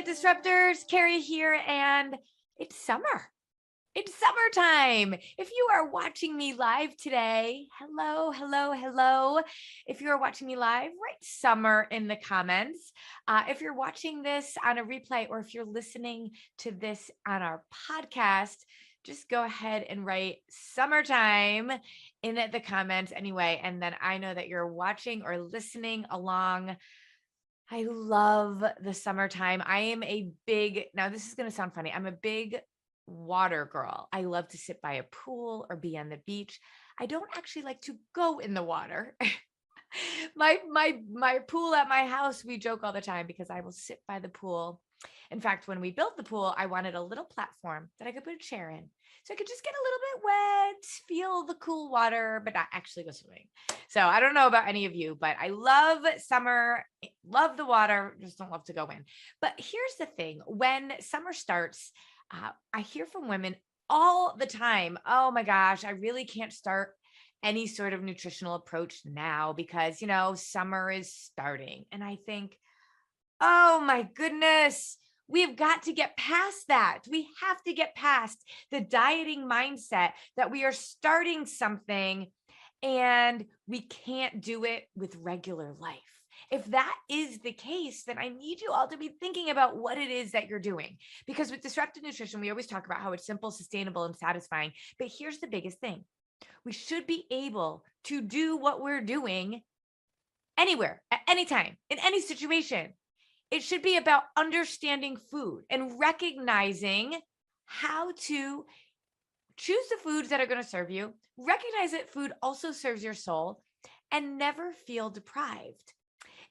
Disruptors, Carrie here, and it's summer. It's summertime. If you are watching me live today, hello, hello, hello. If you are watching me live, write summer in the comments. If you're watching this on a replay or if you're listening to this on our podcast, just go ahead and write summertime in the comments anyway. And then I know that you're watching or listening along. I love the summertime. Now this is going to sound funny. I'm a big water girl. I love to sit by a pool or be on the beach. I don't actually like to go in the water. My pool at my house, we joke all the time because I will sit by the pool. In fact, when we built the pool, I wanted a little platform that I could put a chair in. So I could just get a little bit wet, feel the cool water, but not actually go swimming. So I don't know about any of you, but I love summer, love the water, just don't love to go in. But here's the thing. When summer starts, I hear from women all the time, oh my gosh, I really can't start any sort of nutritional approach now because, summer is starting. And I think, oh my goodness, we've got to get past that. We have to get past the dieting mindset that we are starting something and we can't do it with regular life. If that is the case, then I need you all to be thinking about what it is that you're doing. Because with disruptive nutrition, we always talk about how it's simple, sustainable, and satisfying. But here's the biggest thing. We should be able to do what we're doing anywhere, at any time, in any situation. It should be about understanding food and recognizing how to choose the foods that are going to serve you, recognize that food also serves your soul, and never feel deprived.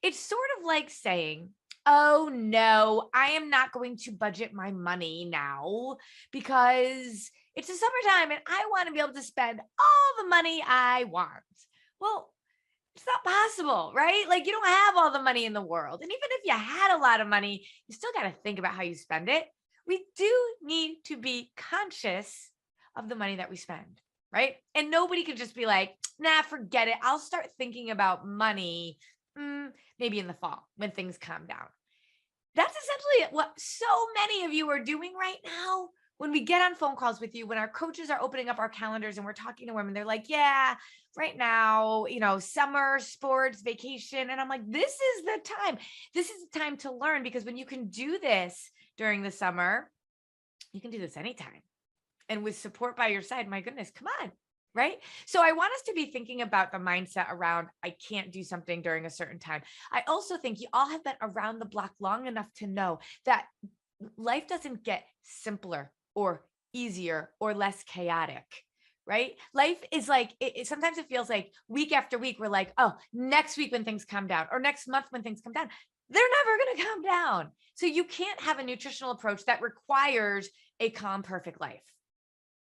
It's sort of like saying, oh no, I am not going to budget my money now because it's the summertime and I want to be able to spend all the money I want. Well, it's not possible, right? Like you don't have all the money in the world. And even if you had a lot of money, you still got to think about how you spend it. We do need to be conscious of the money that we spend, right? And nobody can just be like, nah, forget it. I'll start thinking about money maybe in the fall when things calm down. That's essentially what so many of you are doing right now. When we get on phone calls with you, when our coaches are opening up our calendars and we're talking to women, they're like, yeah, right now, summer, sports, vacation. And I'm like, this is the time. This is the time to learn because when you can do this during the summer, you can do this anytime. And with support by your side, my goodness, come on. Right? So I want us to be thinking about the mindset around, I can't do something during a certain time. I also think you all have been around the block long enough to know that life doesn't get simpler or easier or less chaotic, right? Life is like, sometimes it feels like week after week, we're like, oh, next week when things calm down or next month when things come down, they're never going to calm down. So you can't have a nutritional approach that requires a calm, perfect life.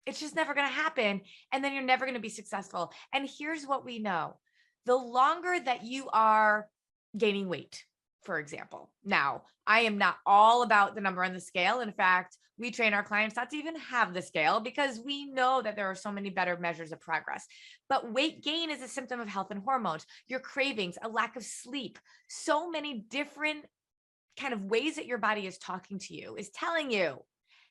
It's just never going to happen. And then you're never going to be successful. And here's what we know. The longer that you are gaining weight, for example. Now, I am not all about the number on the scale. In fact, we train our clients not to even have the scale because we know that there are so many better measures of progress. But weight gain is a symptom of health and hormones, your cravings, a lack of sleep, so many different kind of ways that your body is talking to you, is telling you,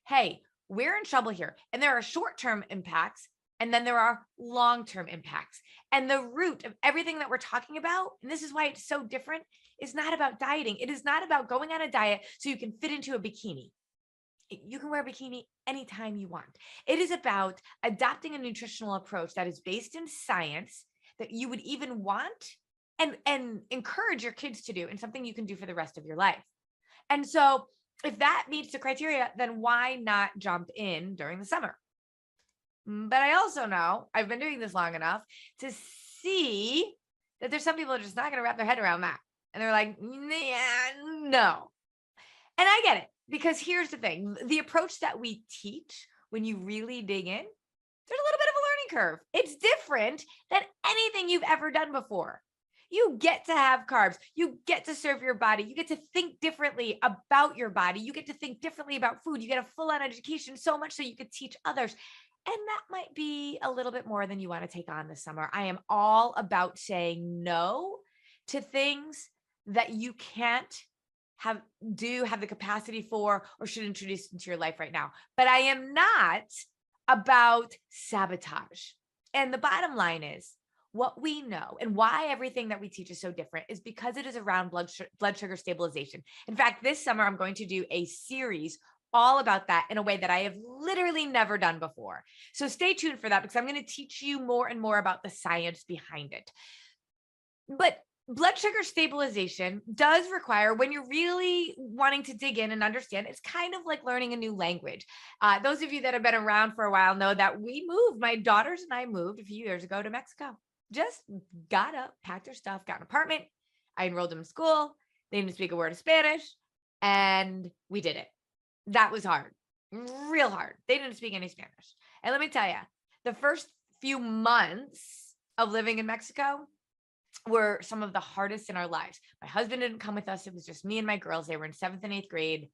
hey, we're in trouble here. And there are short-term impacts, and then there are long-term impacts. And the root of everything that we're talking about, and this is why it's so different, is not about dieting. It is not about going on a diet so you can fit into a bikini. You can wear a bikini anytime you want. It is about adopting a nutritional approach that is based in science that you would even want and encourage your kids to do, and something you can do for the rest of your life. And so if that meets the criteria, then why not jump in during the summer? But I also know I've been doing this long enough to see that there's some people that are just not going to wrap their head around that. And they're like, yeah, no. And I get it, because here's the thing. The approach that we teach, when you really dig in, there's a little bit of a learning curve. It's different than anything you've ever done before. You get to have carbs. You get to serve your body. You get to think differently about your body. You get to think differently about food. You get a full-on education, so much so you could teach others. And that might be a little bit more than you want to take on this summer. I am all about saying no to things that you can't have the capacity for or should introduce into your life right now. But I am not about sabotage. And the bottom line is what we know and why everything that we teach is so different is because it is around blood sugar stabilization. In fact, this summer, I'm going to do a series all about that in a way that I have literally never done before. So stay tuned for that because I'm going to teach you more and more about the science behind it. But blood sugar stabilization does require, when you're really wanting to dig in and understand, it's kind of like learning a new language. Those of you that have been around for a while know that we moved. My daughters and I moved a few years ago to Mexico. Just got up, packed their stuff, got an apartment. I enrolled them in school. They didn't speak a word of Spanish, and we did it. That was hard, real hard. They didn't speak any Spanish. And let me tell you, the first few months of living in Mexico were some of the hardest in our lives. My husband didn't come with us. It was just me and my girls. They were in 7th and 8th grade.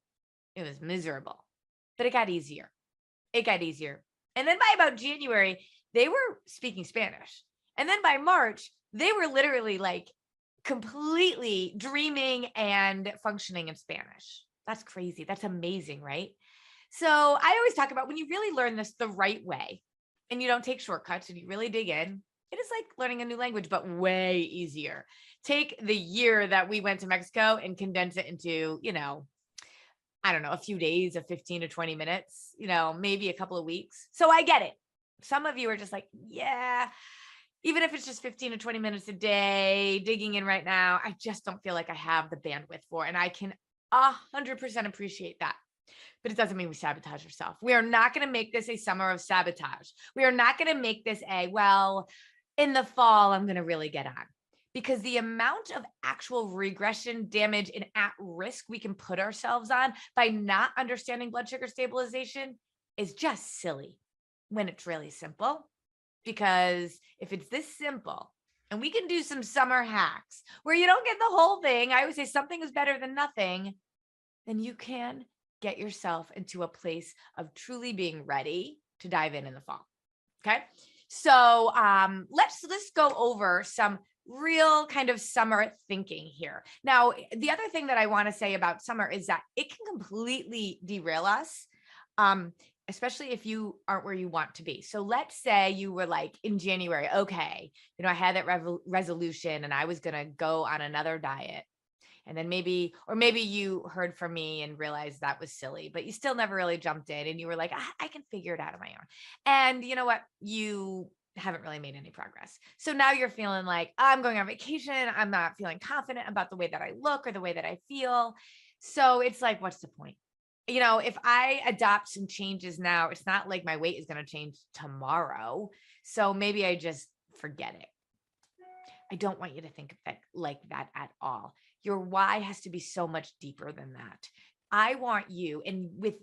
It was miserable, but it got easier. It got easier. And then by about January, they were speaking Spanish. And then by March, they were literally like completely dreaming and functioning in Spanish. That's crazy. That's amazing, right? So I always talk about when you really learn this the right way and you don't take shortcuts and you really dig in, it is like learning a new language, but way easier. Take the year that we went to Mexico and condense it into, I don't know, a few days of 15 to 20 minutes, maybe a couple of weeks. So I get it. Some of you are just like, yeah, even if it's just 15 to 20 minutes a day, digging in right now, I just don't feel like I have the bandwidth for, and I can 100% appreciate that. But it doesn't mean we sabotage ourselves. We are not going to make this a summer of sabotage. We are not going to make this in the fall, I'm going to really get on, because the amount of actual regression, damage, and at risk we can put ourselves on by not understanding blood sugar stabilization is just silly when it's really simple. Because if it's this simple and we can do some summer hacks where you don't get the whole thing, I always say something is better than nothing, then you can get yourself into a place of truly being ready to dive in the fall. Okay. So let's go over some real kind of summer thinking here. Now, the other thing that I want to say about summer is that it can completely derail us, especially if you aren't where you want to be. So let's say you were like in January, okay, I had that resolution and I was going to go on another diet. And then maybe you heard from me and realized that was silly, but you still never really jumped in and you were like, I can figure it out on my own. And you know what? You haven't really made any progress. So now you're feeling like, I'm going on vacation. I'm not feeling confident about the way that I look or the way that I feel. So it's like, what's the point? If I adopt some changes now, it's not like my weight is going to change tomorrow. So maybe I just forget it. I don't want you to think of it like that at all. Your why has to be so much deeper than that. I want you, and with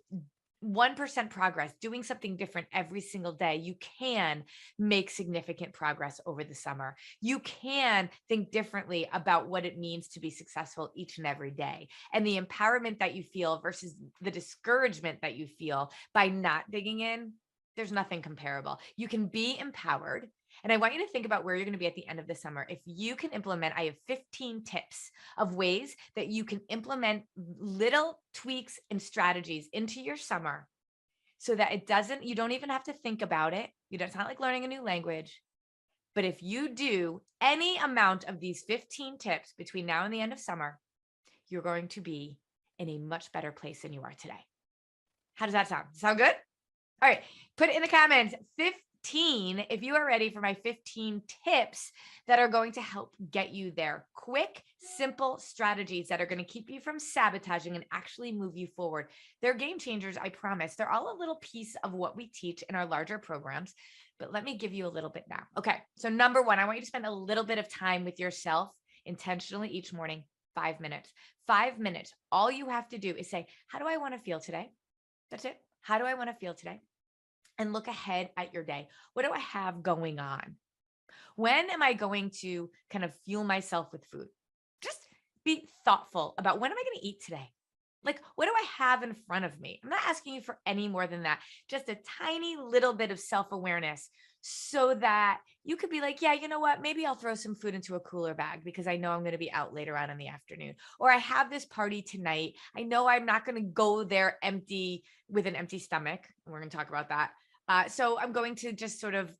1% progress, doing something different every single day, you can make significant progress over the summer. You can think differently about what it means to be successful each and every day. And the empowerment that you feel versus the discouragement that you feel by not digging in, there's nothing comparable. You can be empowered. And I want you to think about where you're going to be at the end of the summer. If you can implement, I have 15 tips of ways that you can implement little tweaks and strategies into your summer so that you don't even have to think about it. It's not like learning a new language. But if you do any amount of these 15 tips between now and the end of summer, you're going to be in a much better place than you are today. How does that sound? Sound good? All right. Put it in the comments. 15 if you are ready for my 15 tips that are going to help get you there. Quick, simple strategies that are going to keep you from sabotaging and actually move you forward. They're game changers, I promise. They're all a little piece of what we teach in our larger programs, but let me give you a little bit now. Okay, so number one, I want you to spend a little bit of time with yourself intentionally each morning, 5 minutes. 5 minutes. All you have to do is say, how do I want to feel today? That's it. How do I want to feel today? And look ahead at your day. What do I have going on? When am I going to kind of fuel myself with food? Just be thoughtful about when am I going to eat today? Like, what do I have in front of me? I'm not asking you for any more than that. Just a tiny little bit of self-awareness so that you could be like, yeah, you know what? Maybe I'll throw some food into a cooler bag because I know I'm going to be out later on in the afternoon. Or I have this party tonight. I know I'm not going to go there empty with an empty stomach. We're going to talk about that. So I'm going to just sort of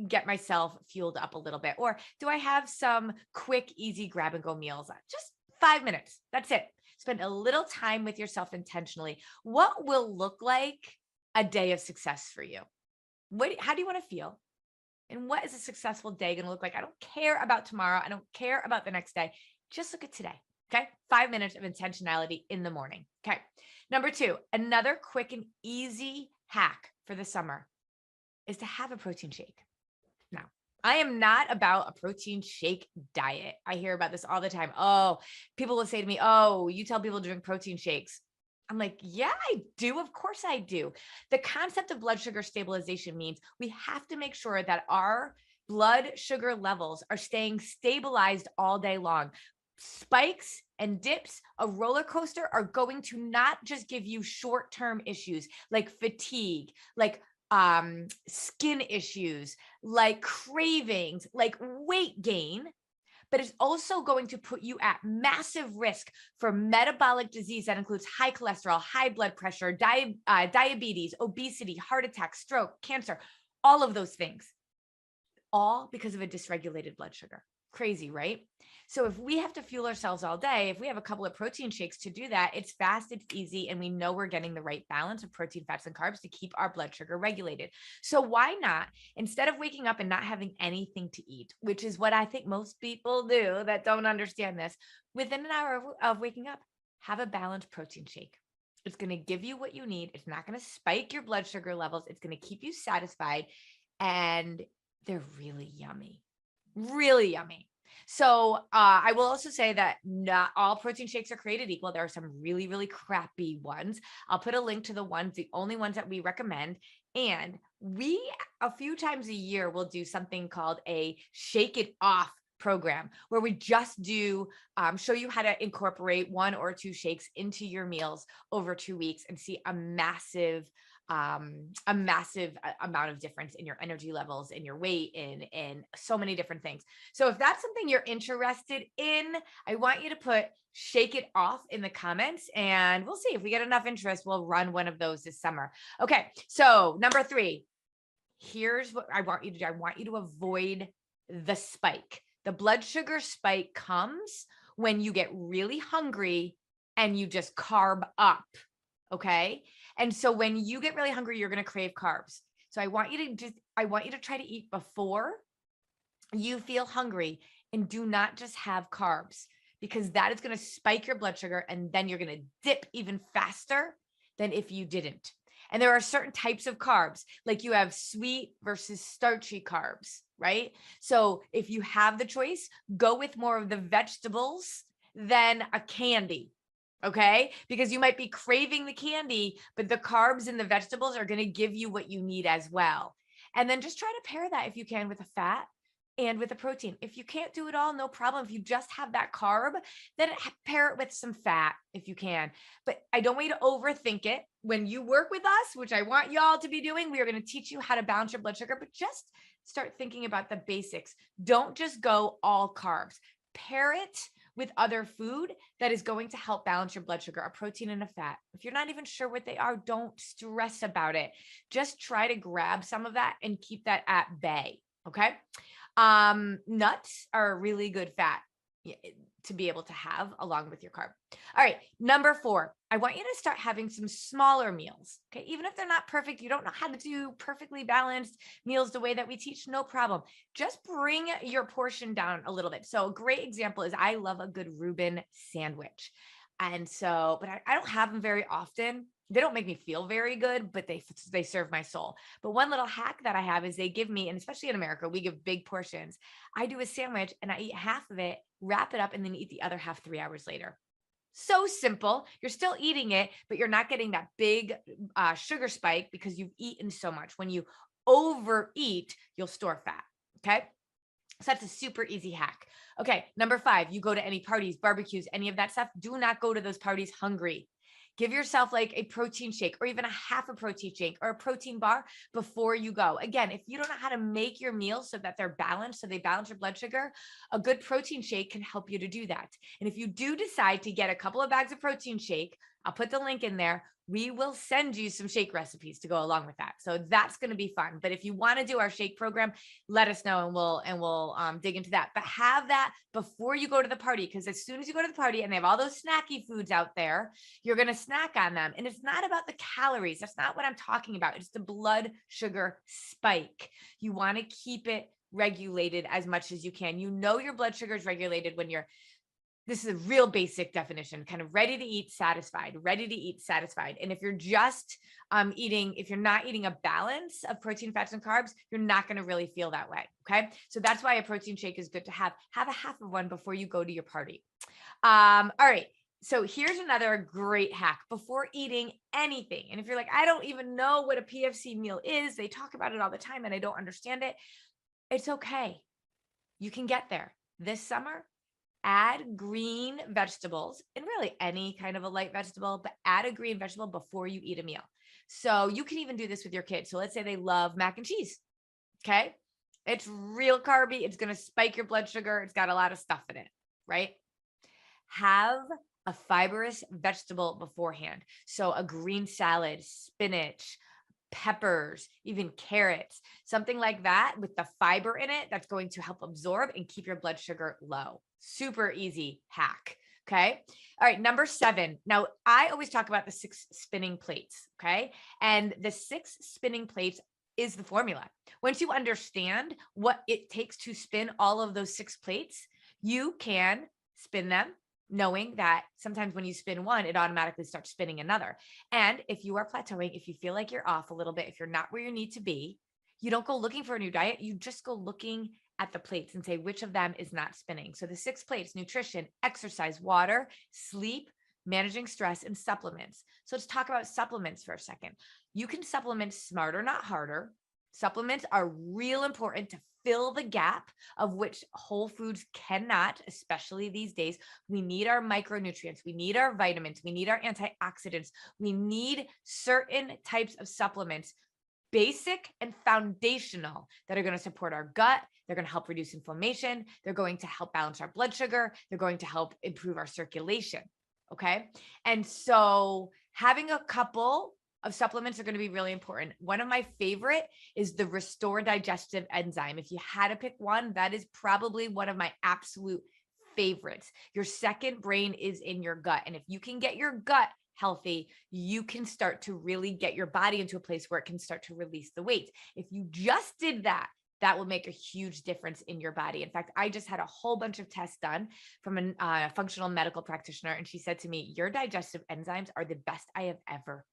get myself fueled up a little bit. Or do I have some quick, easy grab and go meals? Just 5 minutes. That's it. Spend a little time with yourself intentionally. What will look like a day of success for you? How do you want to feel? And what is a successful day going to look like? I don't care about tomorrow. I don't care about the next day. Just look at today. Okay. 5 minutes of intentionality in the morning. Okay. Number 2, another quick and easy hack for the summer is to have a protein shake. Now, I am not about a protein shake diet. I hear about this all the time. Oh, people will say to me, oh, you tell people to drink protein shakes. I'm like, yeah, I do. Of course I do. The concept of blood sugar stabilization means we have to make sure that our blood sugar levels are staying stabilized all day long. Spikes and dips, a roller coaster, are going to not just give you short-term issues like fatigue, like skin issues, like cravings, like weight gain, but it's also going to put you at massive risk for metabolic disease that includes high cholesterol, high blood pressure, diabetes, obesity, heart attack, stroke, cancer, all of those things, all because of a dysregulated blood sugar. Crazy, right? So if we have to fuel ourselves all day, if we have a couple of protein shakes to do that, it's fast, it's easy, and we know we're getting the right balance of protein, fats, and carbs to keep our blood sugar regulated. So why not, instead of waking up and not having anything to eat, which is what I think most people do that don't understand this, within an hour of waking up, have a balanced protein shake. It's going to give you what you need. It's not going to spike your blood sugar levels. It's going to keep you satisfied, and they're really yummy. Really yummy. So I will also say that not all protein shakes are created equal. There are some really, really crappy ones. I'll put a link to the only ones that we recommend. And we, a few times a year, will do something called a shake it off program where we just do show you how to incorporate 1 or 2 shakes into your meals over 2 weeks and see a massive amount of difference in your energy levels, in your weight, in so many different things. So if that's something you're interested in, I want you to put shake it off in the comments, and we'll see if we get enough interest. We'll run one of those this summer. Okay. So number 3, here's what I want you to do. I want you to avoid the spike. The blood sugar spike comes when you get really hungry and you just carb up. Okay. And so when you get really hungry, you're going to crave carbs. So I want you to try to eat before you feel hungry, and do not just have carbs, because that is going to spike your blood sugar, and then you're going to dip even faster than if you didn't. And there are certain types of carbs, like you have sweet versus starchy carbs, right? So if you have the choice, go with more of the vegetables than a candy. Okay. Because you might be craving the candy, but the carbs and the vegetables are going to give you what you need as well. And then just try to pair that, if you can, with a fat and with a protein. If you can't do it all, no problem. If you just have that carb, then pair it with some fat if you can. But I don't want you to overthink it. When you work with us, which I want y'all to be doing, we are going to teach you how to balance your blood sugar, but just start thinking about the basics. Don't just go all carbs. Pair it with other food that is going to help balance your blood sugar, a protein and a fat. If you're not even sure what they are, don't stress about it. Just try to grab some of that and keep that at bay. Okay. Nuts are a really good fat to be able to have along with your carb. All right. Number 4, I want you to start having some smaller meals. Okay. Even if they're not perfect, you don't know how to do perfectly balanced meals the way that we teach, no problem. Just bring your portion down a little bit. So a great example is I love a good Reuben sandwich. And so, but I don't have them very often. They don't make me feel very good, but they serve my soul. But one little hack that I have is they give me, and especially in America, we give big portions. I do a sandwich and I eat half of it, wrap it up, and then eat the other half 3 hours later. So simple. You're still eating it, but you're not getting that big sugar spike because you've eaten so much. When you overeat, you'll store fat. Okay. So that's a super easy hack. Okay. Number 5, you go to any parties, barbecues, any of that stuff. Do not go to those parties hungry. Give yourself like a protein shake or even a half a protein shake or a protein bar before you go. Again, if you don't know how to make your meals so that they're balanced, so they balance your blood sugar, a good protein shake can help you to do that. And if you do decide to get a couple of bags of protein shake, I'll put the link in there. We will send you some shake recipes to go along with that. So that's going to be fun. But if you want to do our shake program, let us know and we'll dig into that. But have that before you go to the party, because as soon as you go to the party and they have all those snacky foods out there, you're going to snack on them. And it's not about the calories. That's not what I'm talking about. It's the blood sugar spike. You want to keep it regulated as much as you can. You know your blood sugar is regulated when you're, this is a real basic definition, kind of ready to eat, satisfied, ready to eat, satisfied. And if you're just if you're not eating a balance of protein, fats, and carbs, you're not going to really feel that way. Okay. So that's why a protein shake is good to have. Have a half of one before you go to your party. All right. So here's another great hack before eating anything. And if you're like, I don't even know what a PFC meal is, they talk about it all the time and I don't understand it. It's okay. You can get there. This summer, add green vegetables, and really any kind of a light vegetable, but add a green vegetable before you eat a meal. So you can even do this with your kids. So let's say they love mac and cheese. Okay. It's real carby. It's going to spike your blood sugar. It's got a lot of stuff in it, right? Have a fibrous vegetable beforehand. So a green salad, spinach, peppers, even carrots, something like that with the fiber in it that's going to help absorb and keep your blood sugar low. Super easy hack. Okay. All right. Number 7. Now I always talk about the 6 spinning plates. Okay. And the 6 spinning plates is the formula. Once you understand what it takes to spin all of those 6 plates, you can spin them, knowing that sometimes when you spin one, it automatically starts spinning another. And if you are plateauing, if you feel like you're off a little bit, if you're not where you need to be, you don't go looking for a new diet. You just go looking at the plates and say, which of them is not spinning? So the 6 plates: nutrition, exercise, water, sleep, managing stress, and supplements. So let's talk about supplements for a second. You can supplement smarter, not harder. Supplements are real important to fill the gap of which whole foods cannot, especially these days. We need our micronutrients. We need our vitamins. We need our antioxidants. We need certain types of supplements, basic and foundational, that are going to support our gut. They're going to help reduce inflammation. They're going to help balance our blood sugar. They're going to help improve our circulation. Okay. And so having a couple of supplements are going to be really important. One of my favorite is the Restore Digestive Enzyme. If you had to pick one, that is probably one of my absolute favorites. Your second brain is in your gut. And if you can get your gut healthy, you can start to really get your body into a place where it can start to release the weight. If you just did that, that will make a huge difference in your body. In fact, I just had a whole bunch of tests done from a functional medical practitioner. And she said to me, your digestive enzymes are the best I have ever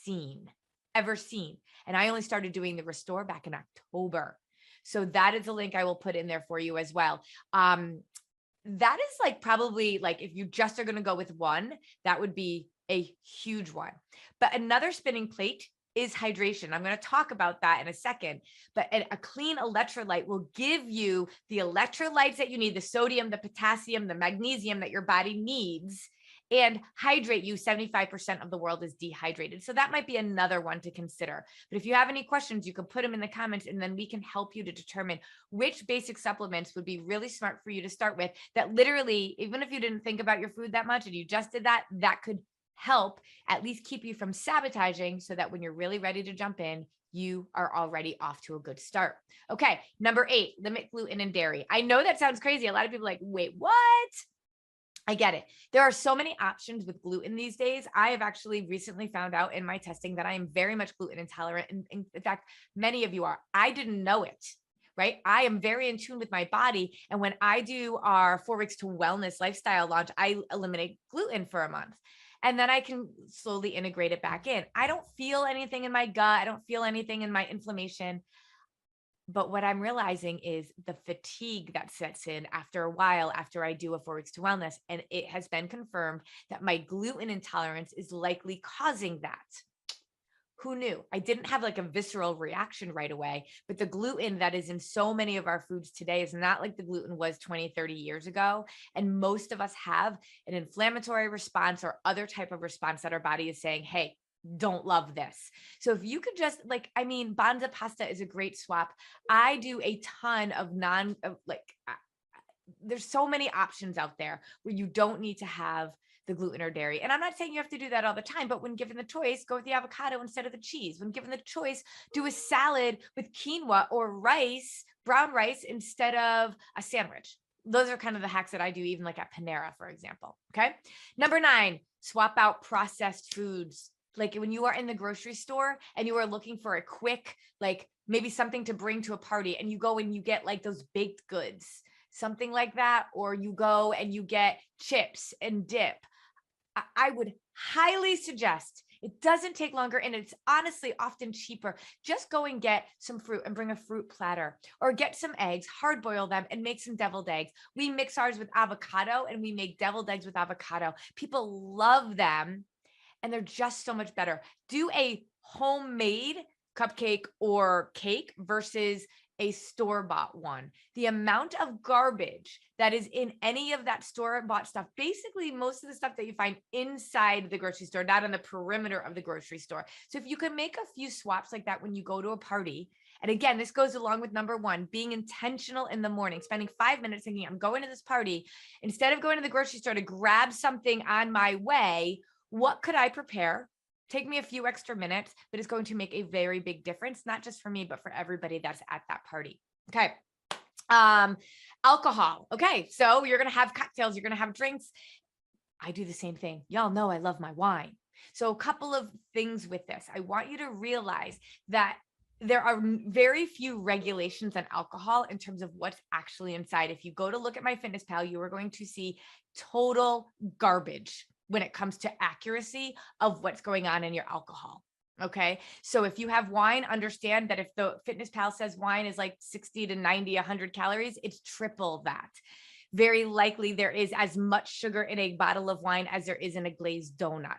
seen. And I only started doing the Restore back in October. So that is a link I will put in there for you as well. That is like probably like, if you just are going to go with one, that would be a huge one. But another spinning plate is hydration. I'm going to talk about that in a second, but a clean electrolyte will give you the electrolytes that you need, the sodium, the potassium, the magnesium that your body needs, and hydrate you. 75% of the world is dehydrated. So that might be another one to consider. But if you have any questions, you can put them in the comments and then we can help you to determine which basic supplements would be really smart for you to start with, that literally, even if you didn't think about your food that much and you just did that, that could help at least keep you from sabotaging, so that when you're really ready to jump in, you are already off to a good start. Okay. Number 8, limit gluten and dairy. I know that sounds crazy. A lot of people are like, wait, what? I get it. There are so many options with gluten these days. I have actually recently found out in my testing that I am very much gluten intolerant. And in fact, many of you are. I didn't know it, right? I am very in tune with my body. And when I do our 4 weeks to wellness lifestyle launch, I eliminate gluten for a month. And then I can slowly integrate it back in. I don't feel anything in my gut. I don't feel anything in my inflammation. But what I'm realizing is the fatigue that sets in after a while, after I do a 4 weeks to wellness. And it has been confirmed that my gluten intolerance is likely causing that. Who knew? I didn't have like a visceral reaction right away, but the gluten that is in so many of our foods today is not like the gluten was 20, 30 years ago. And most of us have an inflammatory response or other type of response that our body is saying, hey, don't love this. So if you could just like, I mean, Banza pasta is a great swap. I do a ton of there's so many options out there where you don't need to have the gluten or dairy. And I'm not saying you have to do that all the time, but when given the choice, go with the avocado instead of the cheese. When given the choice, do a salad with quinoa or rice, brown rice, instead of a sandwich. Those are kind of the hacks that I do, even like at Panera, for example. Okay. Number 9, swap out processed foods. Like when you are in the grocery store and you are looking for a quick, like maybe something to bring to a party, and you go and you get like those baked goods, something like that, or you go and you get chips and dip. I would highly suggest, it doesn't take longer and it's honestly often cheaper. Just go and get some fruit and bring a fruit platter, or get some eggs, hard boil them and make some deviled eggs. We mix ours with avocado and we make deviled eggs with avocado. People love them and they're just so much better. Do a homemade cupcake or cake versus a store-bought one. The amount of garbage that is in any of that store-bought stuff, basically most of the stuff that you find inside the grocery store, not on the perimeter of the grocery store. So if you can make a few swaps like that when you go to a party, and again, this goes along with number 1, being intentional in the morning, spending 5 minutes thinking, I'm going to this party. Instead of going to the grocery store to grab something on my way, what could I prepare? Take me a few extra minutes, but it's going to make a very big difference, not just for me, but for everybody that's at that party. Okay. Alcohol. Okay. So you're going to have cocktails, you're going to have drinks. I do the same thing. Y'all know I love my wine. So a couple of things with this. I want you to realize that there are very few regulations on alcohol in terms of what's actually inside. If you go to look at my Fitness Pal, you are going to see total garbage when it comes to accuracy of what's going on in your alcohol. Okay. So if you have wine, understand that if the Fitness Pal says wine is like 60 to 90, 100 calories, it's triple that. Very likely there is as much sugar in a bottle of wine as there is in a glazed donut.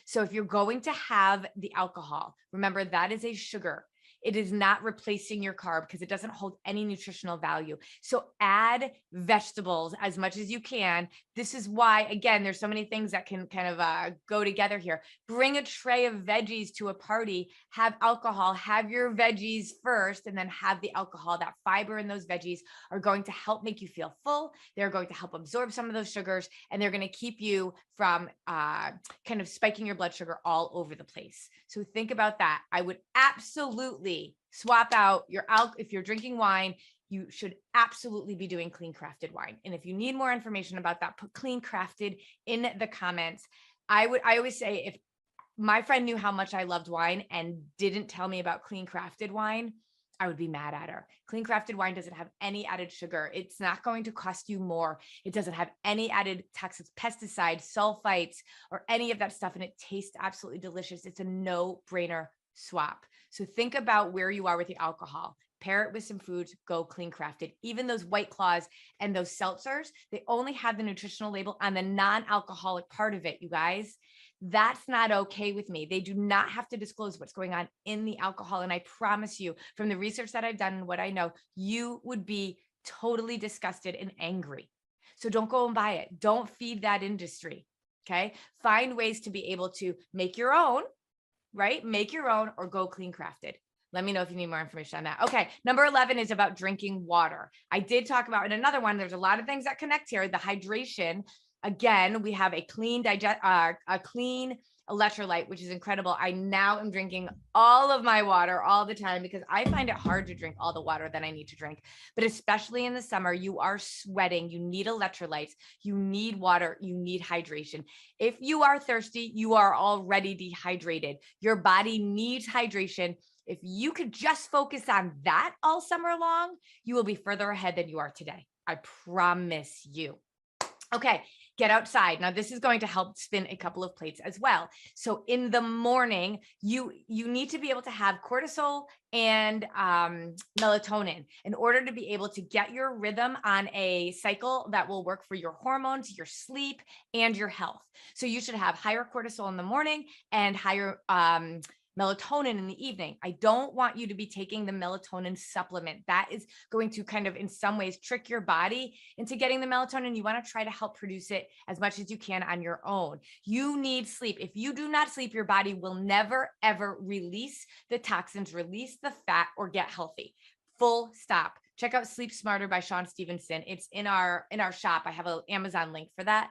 So if you're going to have the alcohol, remember that is a sugar. It is not replacing your carb because it doesn't hold any nutritional value. So add vegetables as much as you can. This is why, again, there's so many things that can kind of go together here. Bring a tray of veggies to a party, have alcohol, have your veggies first, and then have the alcohol. That fiber in those veggies are going to help make you feel full. They're going to help absorb some of those sugars, and they're going to keep you from kind of spiking your blood sugar all over the place. So think about that. I would absolutely swap out your if you're drinking wine, you should absolutely be doing clean crafted wine. And if you need more information about that, put clean crafted in the comments. I always say, if my friend knew how much I loved wine and didn't tell me about clean crafted wine, I would be mad at her. Clean crafted wine doesn't have any added sugar. It's not going to cost you more. It doesn't have any added toxic pesticides, sulfites, or any of that stuff. And it tastes absolutely delicious. It's a no-brainer swap. So think about where you are with the alcohol. Pair it with some foods, go clean crafted. Even those White Claws and those seltzers, they only have the nutritional label on the non-alcoholic part of it, you guys. That's not okay with me. They do not have to disclose what's going on in the alcohol. And I promise you, from the research that I've done and what I know, you would be totally disgusted and angry. So don't go and buy it. Don't feed that industry. Okay. Find ways to be able to make your own, right? Make your own, or go clean crafted. Let me know if you need more information on that. Okay. Number 11 is about drinking water. I did talk about in another one. There's a lot of things that connect here. The hydration. Again, we have a clean electrolyte, which is incredible. I now am drinking all of my water all the time because I find it hard to drink all the water that I need to drink. But especially in the summer, you are sweating. You need electrolytes. You need water. You need hydration. If you are thirsty, you are already dehydrated. Your body needs hydration. If you could just focus on that all summer long, you will be further ahead than you are today. I promise you. Okay. Get outside. Now, this is going to help spin a couple of plates as well. So in the morning, you need to be able to have cortisol and melatonin in order to be able to get your rhythm on a cycle that will work for your hormones, your sleep, and your health. So you should have higher cortisol in the morning and higher melatonin in the evening. I don't want you to be taking the melatonin supplement. That is going to kind of, in some ways, trick your body into getting the melatonin. You want to try to help produce it as much as you can on your own. You need sleep. If you do not sleep, your body will never, ever release the toxins, release the fat, or get healthy. Full stop. Check out Sleep Smarter by Shawn Stevenson. It's in our shop. I have an Amazon link for that.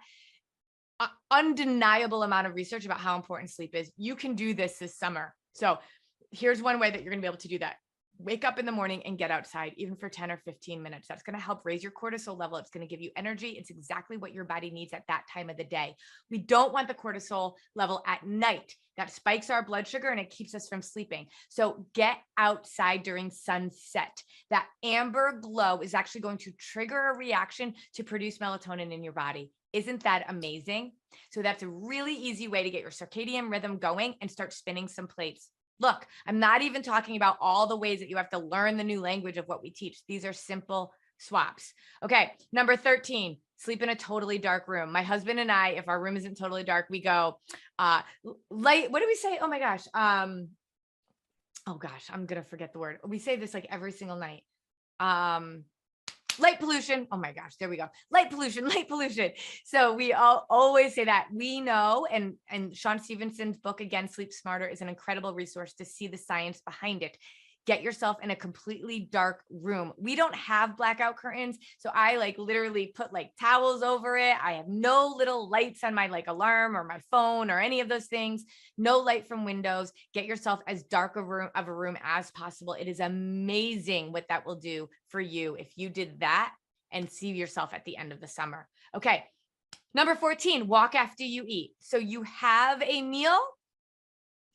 Undeniable amount of research about how important sleep is. You can do this summer. So here's one way that you're going to be able to do that. Wake up in the morning and get outside, even for 10 or 15 minutes. That's going to help raise your cortisol level. It's going to give you energy. It's exactly what your body needs at that time of the day. We don't want the cortisol level at night. That spikes our blood sugar and it keeps us from sleeping. So get outside during sunset. That amber glow is actually going to trigger a reaction to produce melatonin in your body. Isn't that amazing? So that's a really easy way to get your circadian rhythm going and start spinning some plates. Look, I'm not even talking about all the ways that you have to learn the new language of what we teach. These are simple swaps. Okay, number 13, sleep in a totally dark room. My husband and I, if our room isn't totally dark, we go light. What do we say? Oh my gosh. I'm going to forget the word. We say this like every single night. Light pollution. Oh my gosh, there we go. Light pollution. So we all always say that. We know, and Shawn Stevenson's book, again, Sleep Smarter, is an incredible resource to see the science behind it. Get yourself in a completely dark room. We don't have blackout curtains, so I like literally put like towels over it. I have no little lights on my like alarm or my phone or any of those things. No light from windows. Get yourself as dark of a room as possible. It is amazing what that will do for you if you did that and see yourself at the end of the summer. Okay. Number 14, walk after you eat. So you have a meal.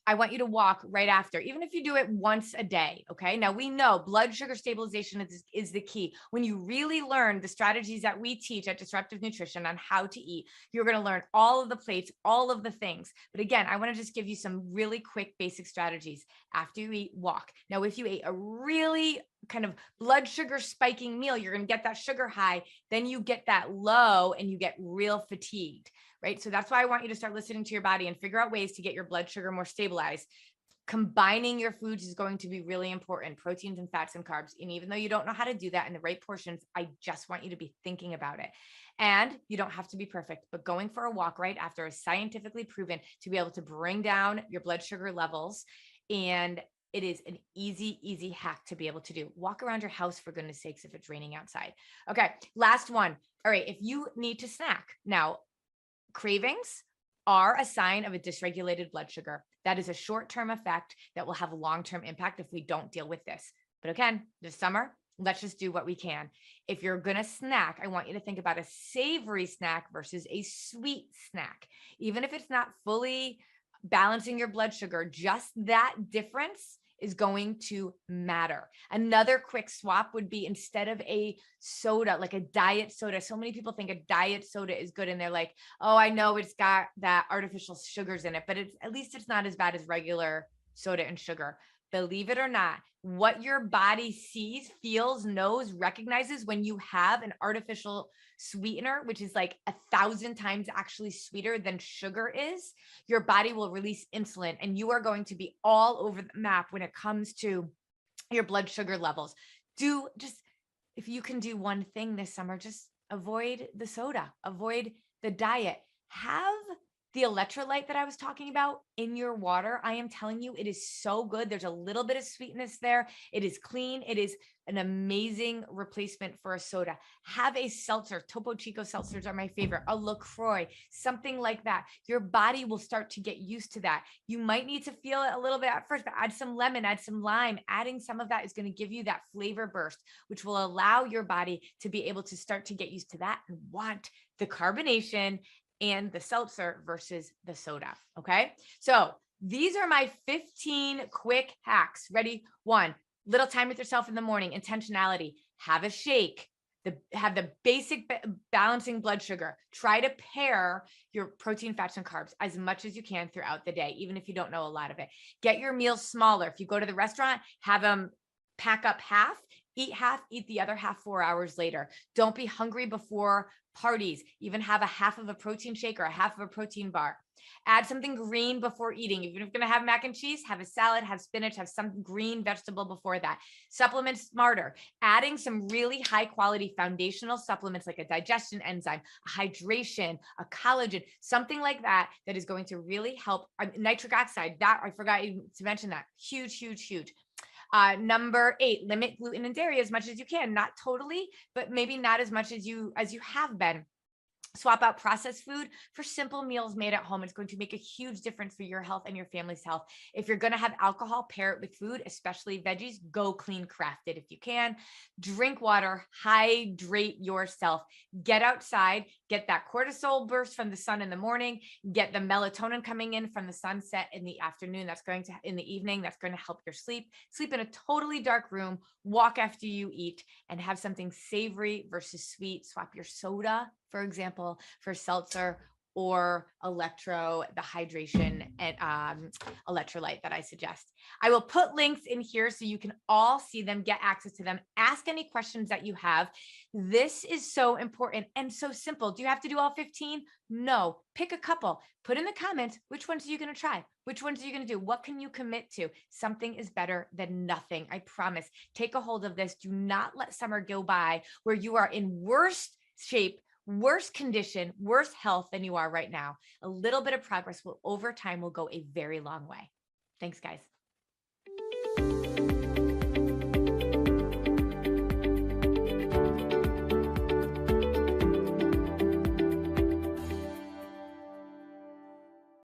I want you to walk right after, even if you do it once a day. Okay. Now we know blood sugar stabilization is the key. When you really learn the strategies that we teach at Disruptive Nutrition on how to eat, you're going to learn all of the plates, all of the things. But again, I want to just give you some really quick basic strategies. After you eat, walk. Now, if you ate a really kind of blood sugar spiking meal, you're going to get that sugar high, then you get that low and you get real fatigued. Right? So that's why I want you to start listening to your body and figure out ways to get your blood sugar more stabilized. Combining your foods is going to be really important, proteins and fats and carbs. And even though you don't know how to do that in the right portions, I just want you to be thinking about it. And you don't have to be perfect, but going for a walk right after is scientifically proven to be able to bring down your blood sugar levels. And it is an easy hack to be able to do. Walk around your house, for goodness sakes, if it's raining outside. Okay, last one. All right, if you need to snack. Now, cravings are a sign of a dysregulated blood sugar. That is a short-term effect that will have a long-term impact if we don't deal with this. But again, this summer, let's just do what we can. If you're going to snack, I want you to think about a savory snack versus a sweet snack. Even if it's not fully balancing your blood sugar, just that difference is going to matter. Another quick swap would be, instead of a soda, like a diet soda. So many people think a diet soda is good and they're like, oh, I know it's got that artificial sugars in it, but at least it's not as bad as regular soda and sugar. Believe it or not, what your body sees, feels, knows, recognizes when you have an artificial sweetener, which is like 1,000 times actually sweeter than sugar is, your body will release insulin and you are going to be all over the map when it comes to your blood sugar levels. If you can do one thing this summer, just avoid the soda, avoid the diet. Have the electrolyte that I was talking about in your water. I am telling you, it is so good. There's a little bit of sweetness there. It is clean. It is an amazing replacement for a soda. Have a seltzer. Topo Chico seltzers are my favorite. A LaCroix, something like that. Your body will start to get used to that. You might need to feel it a little bit at first, but add some lemon, add some lime. Adding some of that is going to give you that flavor burst, which will allow your body to be able to start to get used to that and want the carbonation and the seltzer versus the soda. Okay. So these are my 15 quick hacks. Ready? 1, little time with yourself in the morning, intentionality, have a shake, have the basic balancing blood sugar. Try to pair your protein, fats, and carbs as much as you can throughout the day, even if you don't know a lot of it. Get your meals smaller. If you go to the restaurant, have them pack up half. Eat half, eat the other half 4 hours later. Don't be hungry before parties. Even have a half of a protein shake or a half of a protein bar. Add something green before eating. Even if you're going to have mac and cheese, have a salad, have spinach, have some green vegetable before that. Supplement smarter. Adding some really high quality foundational supplements like a digestion enzyme, a hydration, a collagen, something like that, that is going to really help. Nitric oxide, that I forgot to mention that. Huge, huge, huge. Number 8, limit gluten and dairy as much as you can. Not totally, but maybe not as much as you have been. Swap out processed food for simple meals made at home. It's going to make a huge difference for your health and your family's health. If you're going to have alcohol, pair it with food, especially veggies. Go clean crafted if you can. Drink water, hydrate yourself. Get outside, get that cortisol burst from the sun in the morning, get the melatonin coming in from the sunset in the afternoon. That's going to, in the evening, that's going to help your sleep. Sleep in a totally dark room, walk after you eat, and have something savory versus sweet. Swap your soda, for example, for seltzer or electro, the hydration and electrolyte that I suggest. I will put links in here so you can all see them, get access to them, ask any questions that you have. This is so important and so simple. Do you have to do all 15? No, pick a couple, put in the comments, which ones are you going to try? Which ones are you going to do? What can you commit to? Something is better than nothing. I promise. Take a hold of this. Do not let summer go by where you are in worse shape, worse condition, worse health than you are right now. A little bit of progress will over time will go a very long way. Thanks, guys.